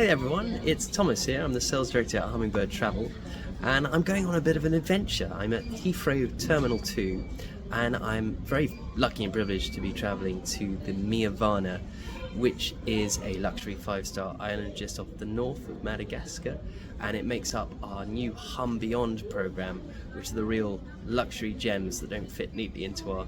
Hi everyone, it's Thomas here. I'm the sales director at Hummingbird Travel, and I'm going on a bit of an adventure. I'm at Heathrow Terminal 2, and I'm very lucky and privileged to be travelling to the Miavana, which is a luxury 5-star island just off the north of Madagascar, and it makes up our new Hum Beyond program, which are the real luxury gems that don't fit neatly into our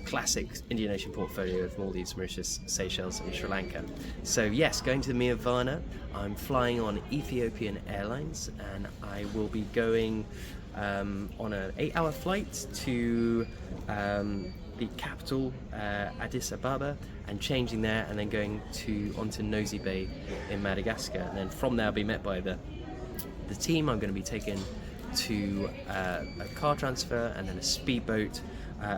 classic Indian Ocean portfolio of Maldives, Mauritius, Seychelles and Sri Lanka. So yes, going to the Miavana. I'm flying on Ethiopian Airlines, and I will be going on an 8-hour flight to the capital, Addis Ababa, and changing there, and then going onto Nosy Bay in Madagascar, and then from there I'll be met by the team. I'm going to be taken to a car transfer and then a speedboat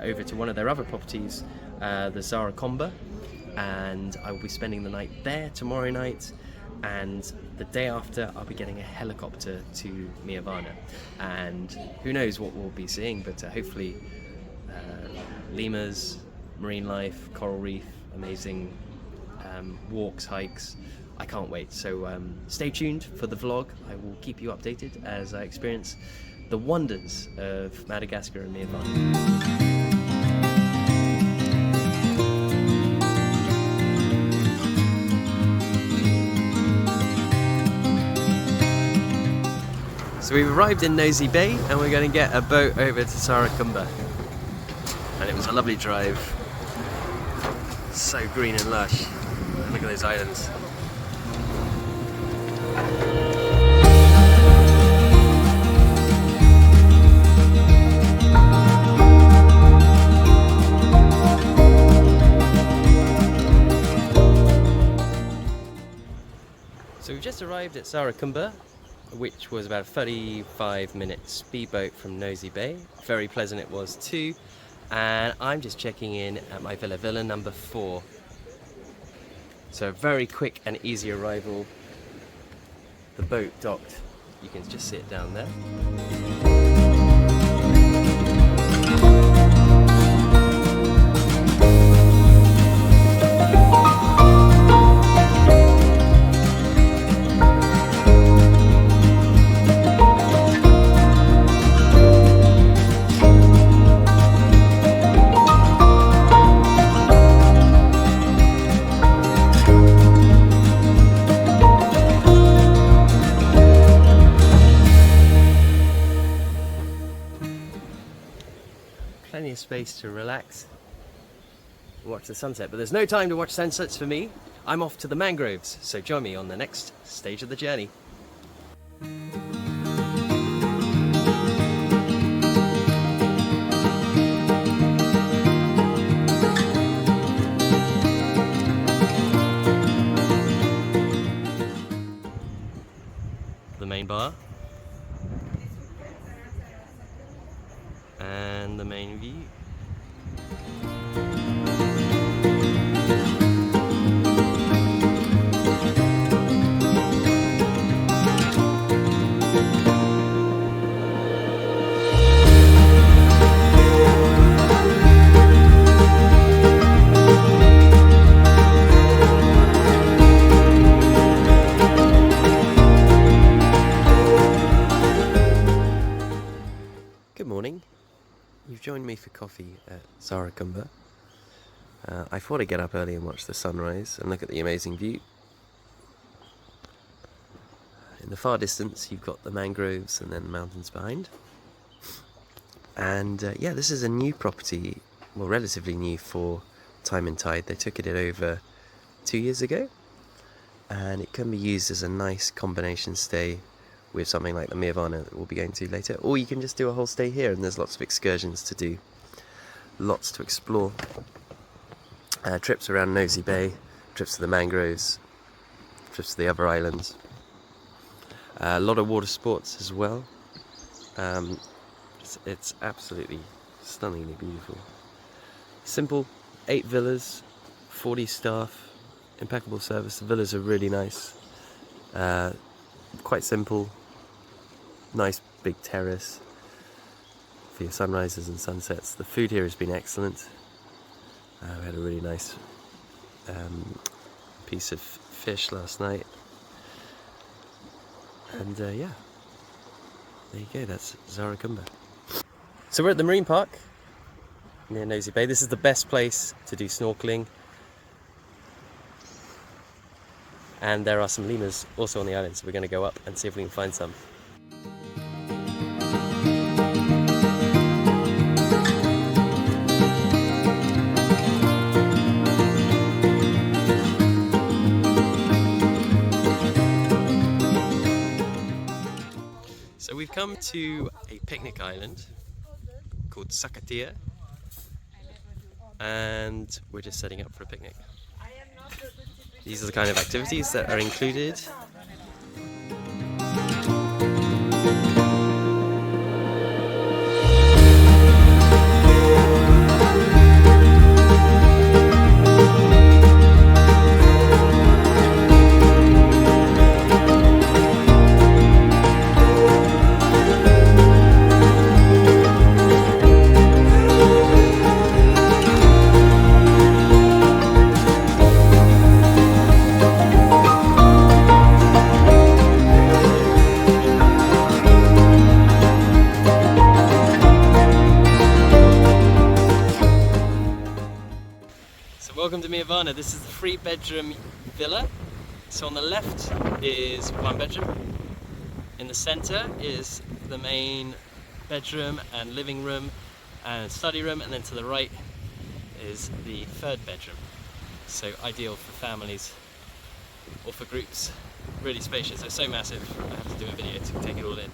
over to one of their other properties, the Tsara Komba, and I will be spending the night there tomorrow night, and the day after I'll be getting a helicopter to Miavana, and who knows what we'll be seeing, but hopefully lemurs, marine life, coral reef, amazing walks, hikes. I can't wait, so stay tuned for the vlog. I will keep you updated as I experience the wonders of Madagascar and Miavana. So we've arrived in Nosy Bay, and we're going to get a boat over to Tsara Komba. And it was a lovely drive. So green and lush. Look at those islands. So we've just arrived at Tsara Komba, which was about a 35-minute speedboat from Nosy Bay. Very pleasant it was too. And I'm just checking in at my villa number 4. So a very quick and easy arrival. The boat docked. You can just sit down there. Plenty of space to relax, watch the sunset, but there's no time to watch sunsets for me. I'm off to the mangroves, so join me on the next stage of the journey. The main bar. And the main view. Good morning. You've joined me for coffee at Tsara Komba. I thought I'd get up early and watch the sunrise and look at the amazing view. In the far distance you've got the mangroves and then the mountains behind. And yeah, this is a new property, well, relatively new for Time and Tide. They took it over 2 years ago, and it can be used as a nice combination stay with something like the Miavana that we'll be going to later, or you can just do a whole stay here, and there's lots of excursions to do, lots to explore. Trips around Nosy Bay, trips to the mangroves, trips to the other islands. A lot of water sports as well. It's absolutely stunningly beautiful. Simple, 8 villas, 40 staff, impeccable service. The villas are really nice, quite simple. Nice big terrace for your sunrises and sunsets. The food here has been excellent. We had a really nice piece of fish last night. And yeah, there you go, that's Tsara Komba. So we're at the marine park near Nosy Bay. This is the best place to do snorkeling. And there are some lemurs also on the island, so we're going to go up and see if we can find some. So we've come to a picnic island called Sakatia, and we're just setting up for a picnic. These are the kind of activities that are included. Welcome to Miavana. This is the 3-bedroom villa. So on the left is 1 bedroom. In the center is the main bedroom and living room and study room, and then to the right is the 3rd bedroom. So ideal for families or for groups. Really spacious. It's so massive. I have to do a video to take it all in.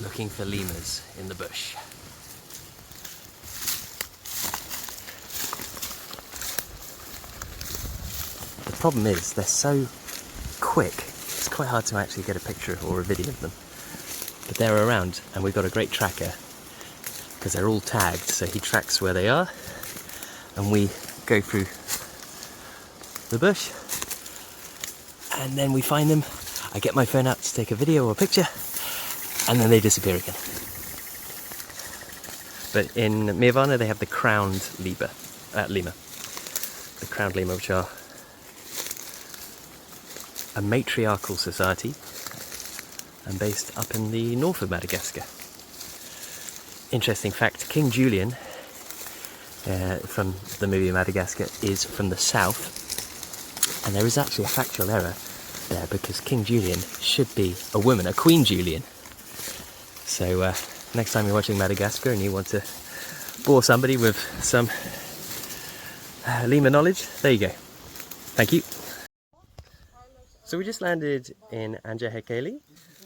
Looking for lemurs in the bush. The problem is they're so quick, it's quite hard to actually get a picture or a video of them. But they're around, and we've got a great tracker because they're all tagged, so he tracks where they are, and we go through the bush and then we find them. I get my phone out to take a video or a picture, and then they disappear again. But in Miavana they have the crowned lemur. The crowned lemur, which are a matriarchal society and based up in the north of Madagascar. Interesting fact, King Julian from the movie Madagascar is from the south, and there is actually a factual error there because King Julian should be a woman, a Queen Julian. So next time you're watching Madagascar and you want to bore somebody with some lemur knowledge, there you go. Thank you. So we just landed in Anjahekeli,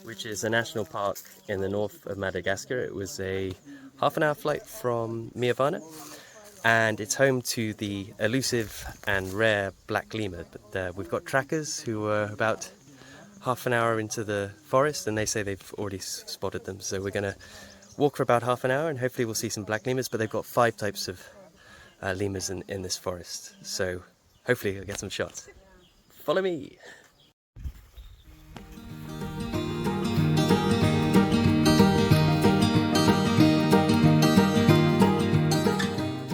which is a national park in the north of Madagascar. It was a half-an-hour flight from Miavana, and it's home to the elusive and rare black lemur. But we've got trackers who are about half an hour into the forest, and they say they've already spotted them. So we're going to walk for about half an hour and hopefully we'll see some black lemurs, but they've got 5 types of lemurs in this forest. So hopefully we'll get some shots. Follow me!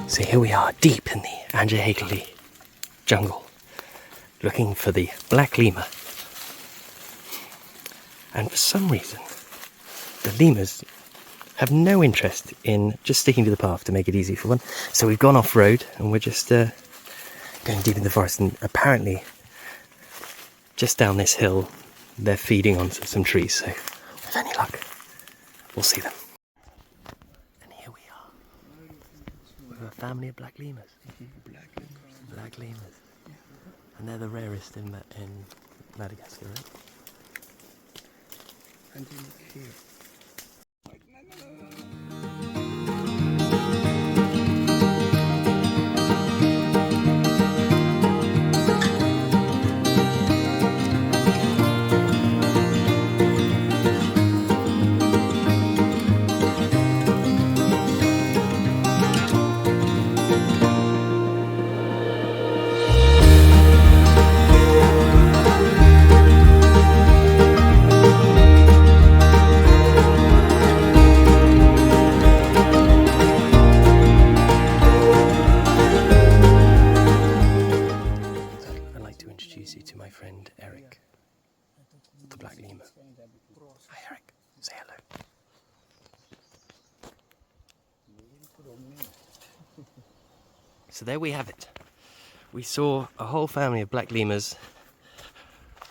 So here we are, deep in the Anjahekeli jungle, looking for the black lemur. And for some reason, the lemurs have no interest in just sticking to the path to make it easy for one. So we've gone off-road and we're just going deep in the forest, and apparently just down this hill they're feeding on some trees, so with any luck we'll see them. And here we are with a family of black lemurs. Black lemurs. And they're the rarest in Madagascar, right? And you look here. You to my friend Eric, the black lemur. Hi Eric, say hello. So there we have it. We saw a whole family of black lemurs,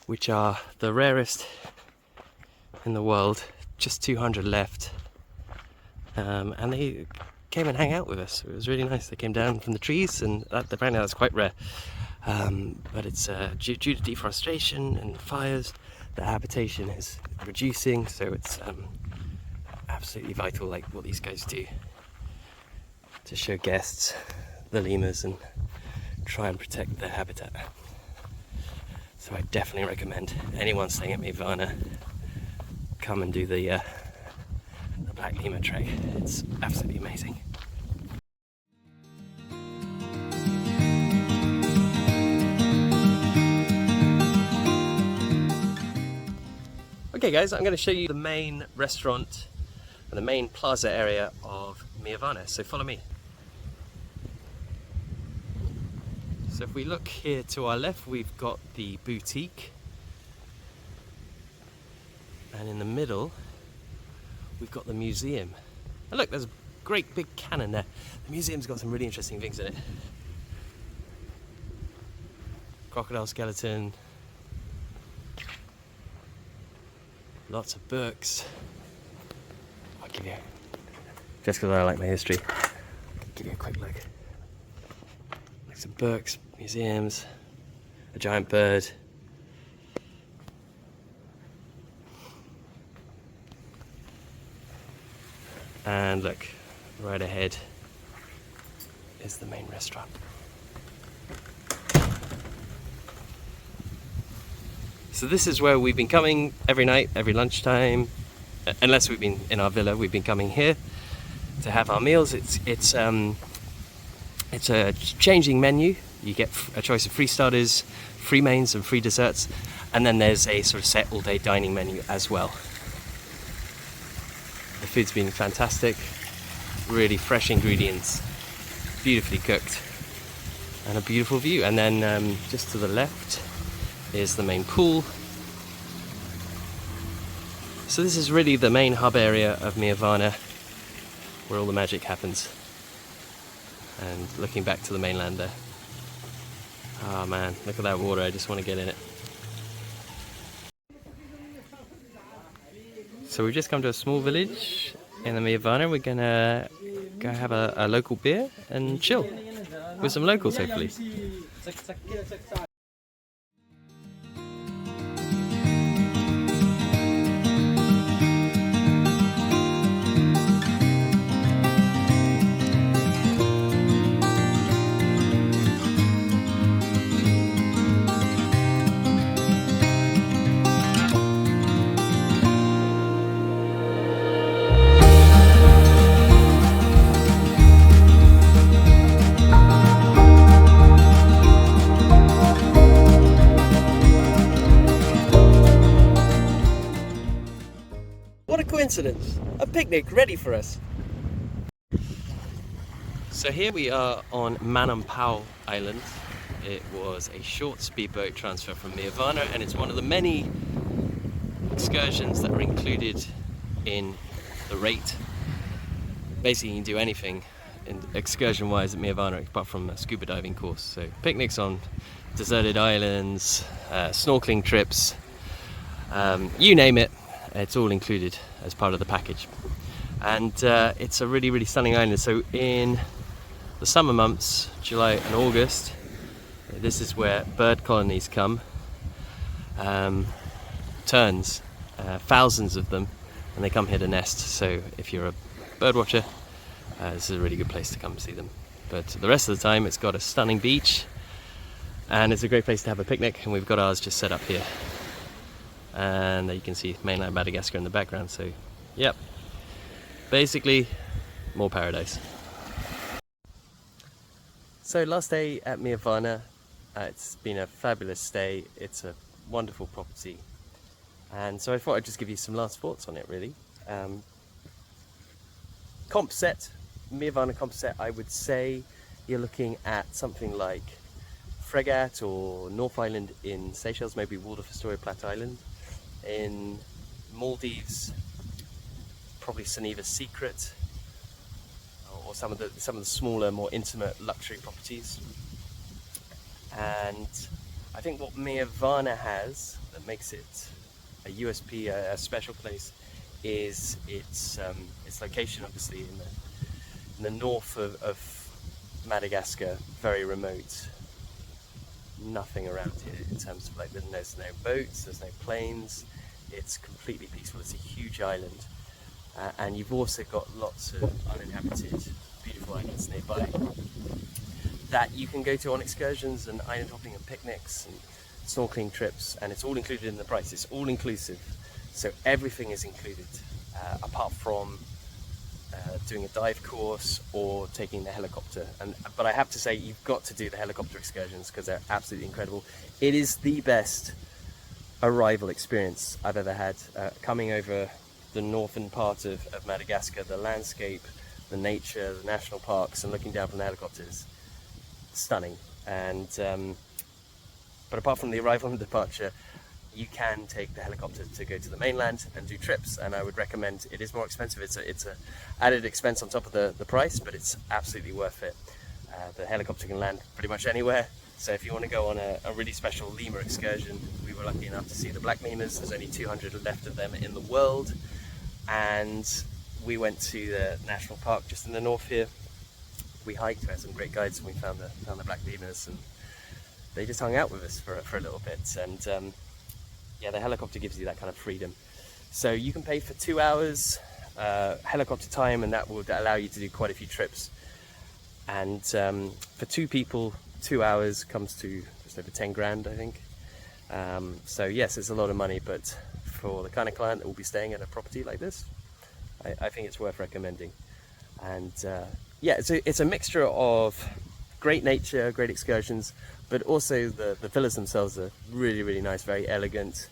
which are the rarest in the world, just 200 left. And they came and hung out with us. It was really nice. They came down from the trees, and apparently that's quite rare. But it's due to deforestation and fires, the habitation is reducing, so it's absolutely vital, like what these guys do, to show guests the lemurs and try and protect their habitat. So I definitely recommend anyone staying at Miavana come and do the black lemur trek. It's absolutely amazing. Okay guys, I'm going to show you the main restaurant and the main plaza area of Miavana, so follow me. So if we look here to our left, we've got the boutique, and in the middle we've got the museum. And look, there's a great big cannon there. The museum's got some really interesting things in it. Crocodile skeleton, lots of books. I'll give you, just because I like my history, I'll give you a quick look. Lots of books, museums, a giant bird. And look, right ahead is the main restaurant. So this is where we've been coming every night, every lunchtime, unless we've been in our villa. We've been coming here to have our meals. It's a changing menu. You get a choice of free starters, free mains, and free desserts, and then there's a sort of set all-day dining menu as well. The food's been fantastic, really fresh ingredients, beautifully cooked, and a beautiful view. And then just to the left is the main pool. So this is really the main hub area of Miavana, where all the magic happens. And looking back to the mainland there. Oh man, look at that water, I just want to get in it. So we've just come to a small village in the Miavana. We're gonna go have a local beer and chill with some locals, hopefully. What a coincidence! A picnic ready for us! So here we are on Manampao Island. It was a short speedboat transfer from Miavana, and it's one of the many excursions that are included in the rate basically you can do anything excursion wise at Miavana apart from a scuba diving course. So picnics on deserted islands, snorkeling trips, you name it, it's all included as part of the package. And it's a really stunning island. So in the summer months, July and August, this is where bird colonies come, terns, thousands of them, and they come here to nest. So if you're a bird watcher, this is a really good place to come see them. But the rest of the time it's got a stunning beach and it's a great place to have a picnic, and we've got ours just set up here. And you can see mainland Madagascar in the background, so yep, basically more paradise. So last day at Miavana, it's been a fabulous stay. It's a wonderful property, and so I thought I'd just give you some last thoughts on it really. Comp set, Miavana comp set, I would say you're looking at something like Fregat or North Island in Seychelles, maybe Waldorf Astoria Platte Island. In Maldives, probably Suniva's Secret, or some of the smaller, more intimate luxury properties. And I think what Miavana has that makes it a USP, a special place, is its location, obviously in the north of Madagascar, very remote. Nothing around here in terms of there's no boats, there's no planes. It's completely peaceful. It's a huge island, and you've also got lots of uninhabited, beautiful islands nearby that you can go to on excursions and island hopping and picnics and snorkeling trips, and it's all included in the price. It's all inclusive, so everything is included, apart from doing a dive course or taking the helicopter. But I have to say, you've got to do the helicopter excursions because they're absolutely incredible. It is the best arrival experience I've ever had, coming over the northern part of Madagascar. The landscape, the nature, the national parks, and looking down from the helicopters, stunning. And but apart from the arrival and departure, you can take the helicopter to go to the mainland and do trips, and I would recommend. It is more expensive. It's a added expense on top of the price, but it's absolutely worth it. The helicopter can land pretty much anywhere. So if you want to go on a really special lemur excursion, we were lucky enough to see the black lemurs. There's only 200 left of them in the world, and we went to the national park just in the north here. We hiked, we had some great guides, and we found the black lemurs, and they just hung out with us for a little bit. And yeah, the helicopter gives you that kind of freedom. So you can pay for 2 hours helicopter time, and that will allow you to do quite a few trips. And for 2 people, 2 hours comes to just over 10 grand, I think. So yes, it's a lot of money, but for the kind of client that will be staying at a property like this, I think it's worth recommending. And yeah, it's a mixture of great nature, great excursions, but also the villas themselves are really nice, very elegant,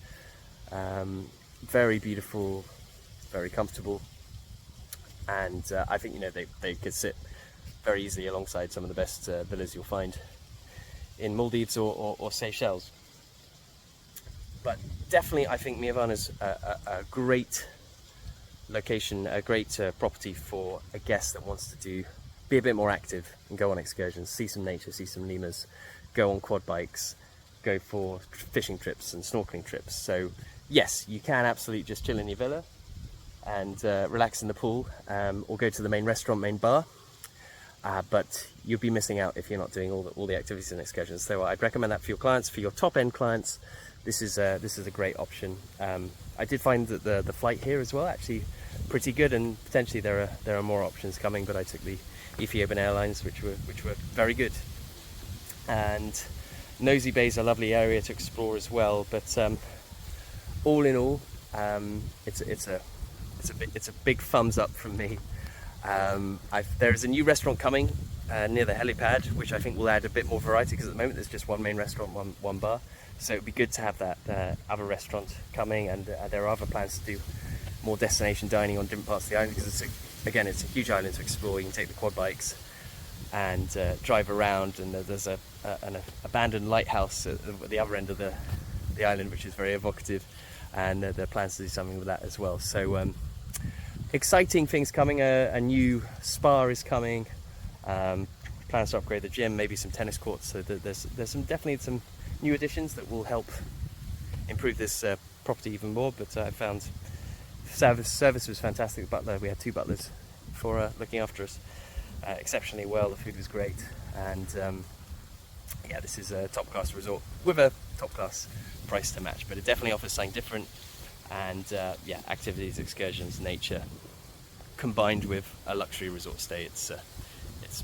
very beautiful, very comfortable, and I think they could sit very easily alongside some of the best villas you'll find in Maldives or Seychelles. But definitely, I think Miavana's a great location, a great property for a guest that wants to be a bit more active and go on excursions, see some nature, see some lemurs, go on quad bikes, go for fishing trips and snorkeling trips. So yes, you can absolutely just chill in your villa and relax in the pool, or go to the main restaurant, main bar. But you'll be missing out if you're not doing all the activities and excursions. So I'd recommend that for your clients, for your top end clients. This is a great option. I did find that the flight here as well actually pretty good, and potentially there are more options coming. But I took the Ethiopian Airlines, which were very good. And Nosy Bay is a lovely area to explore as well. But all in all, it's a big thumbs up from me. There is a new restaurant coming near the helipad, which I think will add a bit more variety, because at the moment there's just one main restaurant, one bar. So it'd be good to have that other restaurant coming, and there are other plans to do more destination dining on different parts of the island, because it's a huge island to explore. You can take the quad bikes and drive around, and there's an abandoned lighthouse at the other end of the island, which is very evocative, and there are plans to do something with that as well. So exciting things coming. A new spa is coming. Plans to upgrade the gym, maybe some tennis courts. So there's definitely some new additions that will help improve this property even more. But I found service was fantastic. The butler, we had 2 butlers for looking after us exceptionally well. The food was great, and yeah, this is a top class resort with a top class price to match, but it definitely offers something different. And yeah, activities, excursions, nature combined with a luxury resort stay. It's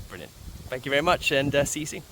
brilliant. Thank you very much, and see you soon.